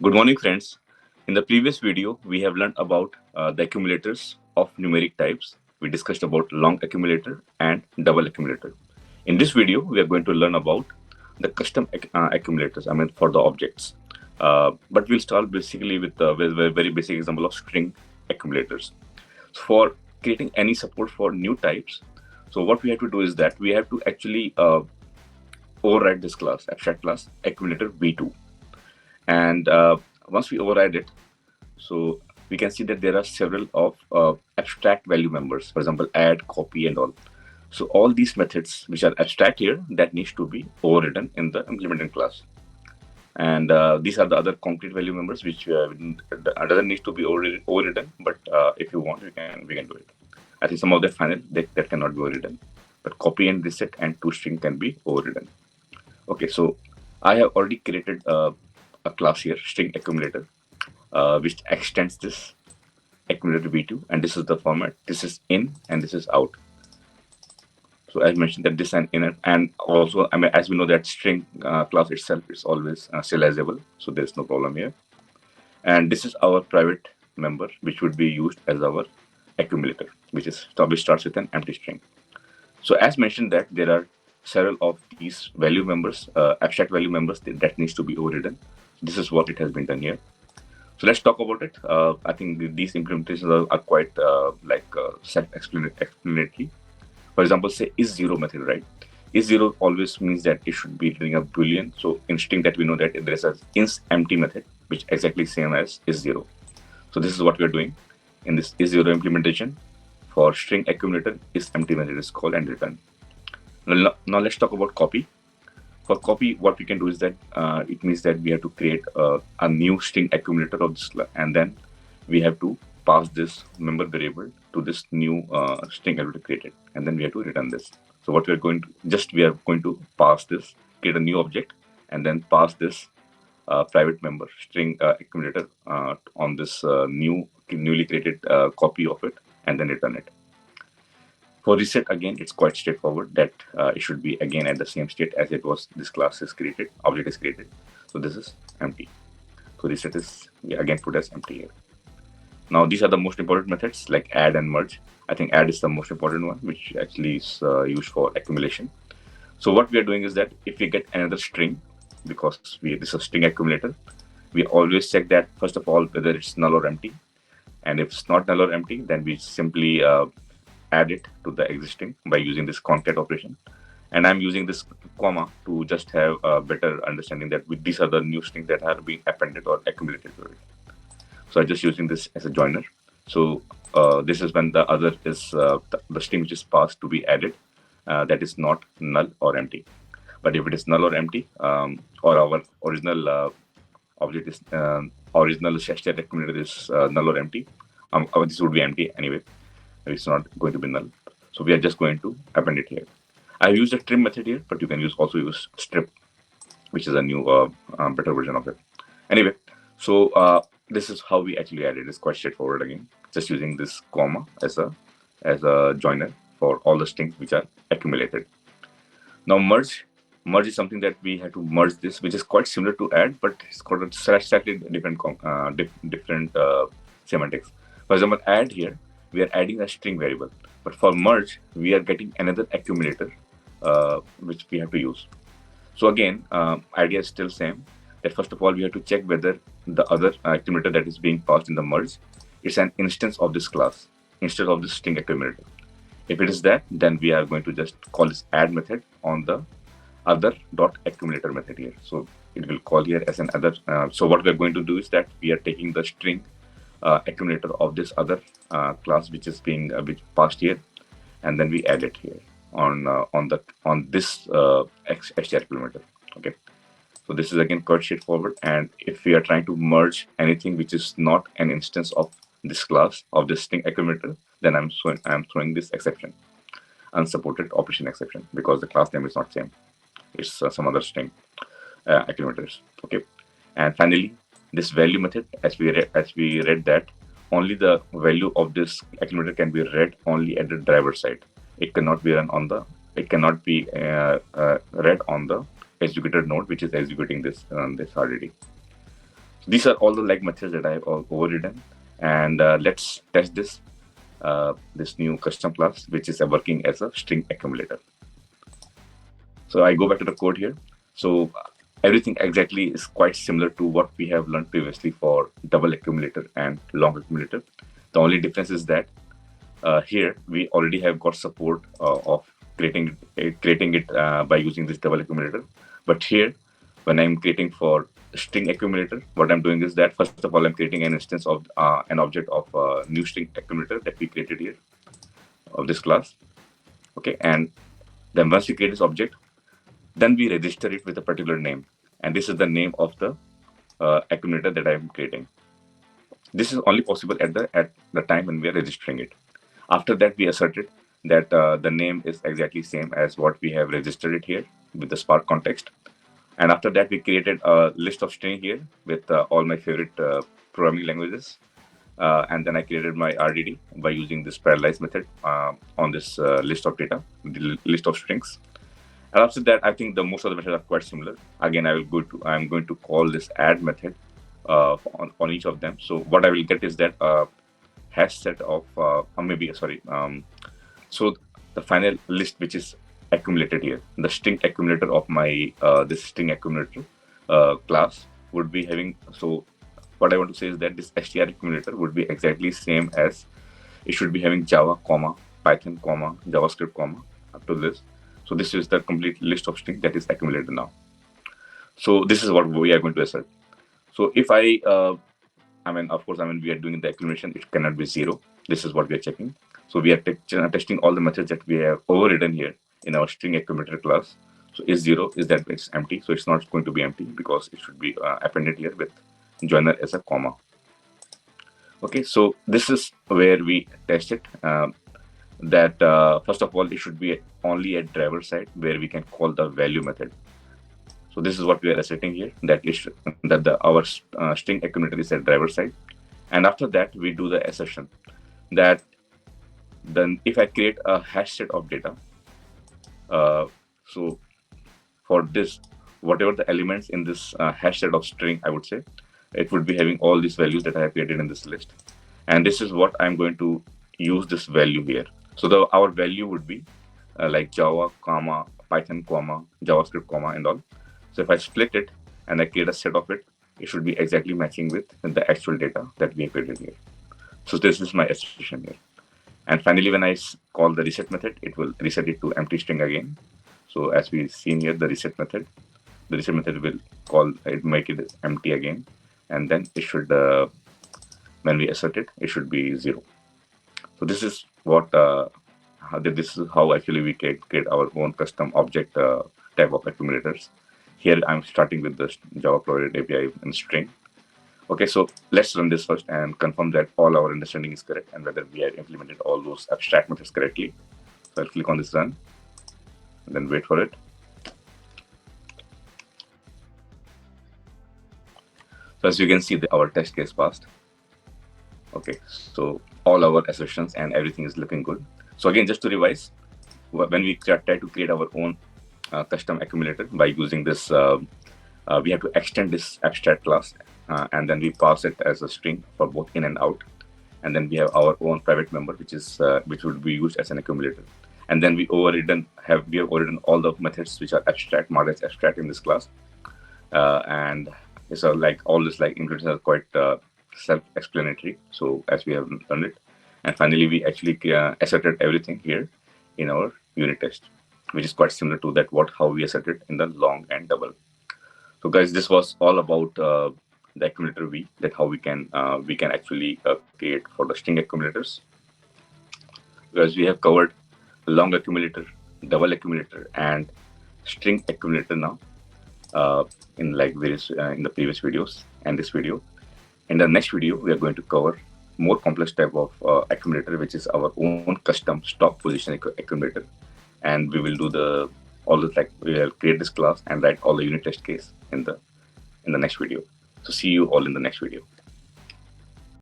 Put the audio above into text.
Good morning, friends. In the previous video, we have learned about the accumulators of numeric types. We discussed about long accumulator and double accumulator. In this video, we are going to learn about the custom accumulators, for the objects. But we'll start basically with the very basic example of string accumulators. So for creating any support for new types, so what we have to do is that we have to actually override this class, abstract class, accumulator v2. And once we override it, so we can see that there are several of abstract value members, for example, add, copy, and all. So all these methods which are abstract here, that needs to be overridden in the implementing class. And these are the other concrete value members which doesn't need to be overridden, but if you want, we can do it. I think some of the final that cannot be overridden, but copy and reset and toString can be overridden. Okay, so I have already created a class here, StringAccumulator, which extends this accumulator v2, and this is the format. This is in and this is out. So as mentioned that this and in, and also as we know that string class itself is always serializable, so there's no problem here. And this is our private member which would be used as our accumulator, which starts with an empty string. So as mentioned that there are several of these value members, abstract value members that needs to be overridden. This is what it has been done here. So let's talk about it. I think these implementations are quite self-explanatory. For example, say is0 method, right? Is0 always means that it should be returning a boolean. So in string that we know that there is an ins empty method, which exactly same as is0. So this is what we are doing in this is0 implementation. For string accumulator, is empty method is called and returned. Now let's talk about copy. For copy, what we can do is that it means that we have to create a new string accumulator of this, and then we have to pass this member variable to this new string accumulator created, and then we have to return this. So what we are going to pass this, create a new object, and then pass this private member string accumulator on this newly created copy of it, and then return it. For reset, again, it's quite straightforward that it should be again at the same state as it was. This class is created, object is created. So this is empty. So reset is again put as empty here. Now these are the most important methods like add and merge. I think add is the most important one, which actually is used for accumulation. So what we are doing is that if we get another string, because this is a string accumulator, we always check that first of all whether it's null or empty. And if it's not null or empty, then we simply add it to the existing by using this concat operation. And I'm using this comma to just have a better understanding that these are the new strings that are being appended or accumulated to it. So I'm just using this as a joiner. So this is when the other is the string which is passed to be added, that is not null or empty. But if it is null or empty, or our original object is original stat accumulator is null or empty, this would be empty anyway. It's not going to be null. So we are just going to append it here. I've used a trim method here, but you can also use strip, which is a new better version of it. Anyway, so this is how we actually add it. It's quite straightforward again, just using this comma as a joiner for all the strings which are accumulated. Now merge is something that we have to merge this, which is quite similar to add, but it's got a slightly different semantics. For example, add here, we are adding a string variable, but for merge, we are getting another accumulator, which we have to use. So again, idea is still same, that first of all, we have to check whether the other accumulator that is being passed in the merge is an instance of this class instead of this string accumulator. If it is that, then we are going to just call this add method on the other.accumulator method here. So it will call here as an other. So what we are going to do is that we are taking the string accumulator of this other class which is being passed here, and then we add it here on this str accumulator. Okay, so this is again quite straightforward. And if we are trying to merge anything which is not an instance of this class of this string accumulator, then I'm throwing this exception, unsupported operation exception, because the class name is not same. It's some other string accumulators. Okay, and finally, this value method, as we read that only the value of this accumulator can be read only at the driver side. It cannot be run on the. It cannot be read on the executor node, which is executing this RDD. These are all the like methods that I have overridden, and let's test this new custom class, which is working as a string accumulator. So I go back to the code here. So everything exactly is quite similar to what we have learned previously for double accumulator and long accumulator. The only difference is that here we already have got support of creating it by using this double accumulator. But here, when I'm creating for string accumulator, what I'm doing is that first of all, I'm creating an instance of an object of new string accumulator that we created here of this class. Okay, and then once we create this object, then we register it with a particular name, and this is the name of the accumulator that I'm creating. This is only possible at the time when we are registering it. After that, we asserted that the name is exactly same as what we have registered it here with the Spark context. And after that, we created a list of string here with all my favorite programming languages. And then I created my RDD by using this parallelize method on this list of data, the list of strings. And after that, I think the most of the methods are quite similar. Again, I'm going to call this add method on each of them. So what I will get is that hash set of so the final list which is accumulated here, the string accumulator of my this string accumulator class would be having. So what I want to say is that this str accumulator would be exactly same as it should be having Java, comma, Python, comma, JavaScript, comma, up to this. So this is the complete list of string that is accumulated now. So this is what we are going to assert. So if of course, we are doing the accumulation, it cannot be 0. This is what we are checking. So we are testing all the methods that we have overridden here in our string accumulator class. So is 0 is that it's empty. So it's not going to be empty because it should be appended here with joiner as a comma. Okay, so this is where we test it. That first of all, it should be only at driver side where we can call the value method. So this is what we are asserting here, that our string accumulator is at driver side. And after that, we do the assertion that then if I create a hash set of data, so for this, whatever the elements in this hash set of string, I would say, it would be having all these values that I have created in this list. And this is what I'm going to use this value here. So our value would be like Java, comma, Python, comma, JavaScript, comma, and all. So if I split it and I create a set of it, it should be exactly matching with the actual data that we have created here. So this is my assertion here. And finally, when I call the reset method, it will reset it to empty string again. So as we've seen here, the reset method will make it empty again. And then it should, when we assert it, it should be 0. So this is what, this is how actually we create our own custom object type of accumulators. Here I'm starting with the Java provided API and string. Okay, so let's run this first and confirm that all our understanding is correct and whether we have implemented all those abstract methods correctly. So I'll click on this run and then wait for it. So as you can see, our test case passed. Okay, so all our assertions and everything is looking good. So again, just to revise, when we try to create our own custom accumulator by using this, we have to extend this abstract class and then we pass it as a string for both in and out. And then we have our own private member, which would be used as an accumulator. And then we have overridden all the methods which are abstract, marked as abstract in this class. And so like all this like implementations are quite self-explanatory. So as we have done it, and finally we actually asserted everything here in our unit test, which is quite similar to how we asserted in the long and double. So guys, this was all about the accumulator V, that how we can actually create for the string accumulators. Because we have covered long accumulator, double accumulator, and string accumulator now in like various in the previous videos and this video. In the next video, we are going to cover more complex type of accumulator, which is our own custom stop position accumulator. And we will do we will create this class and write all the unit test case in the next video. So see you all in the next video.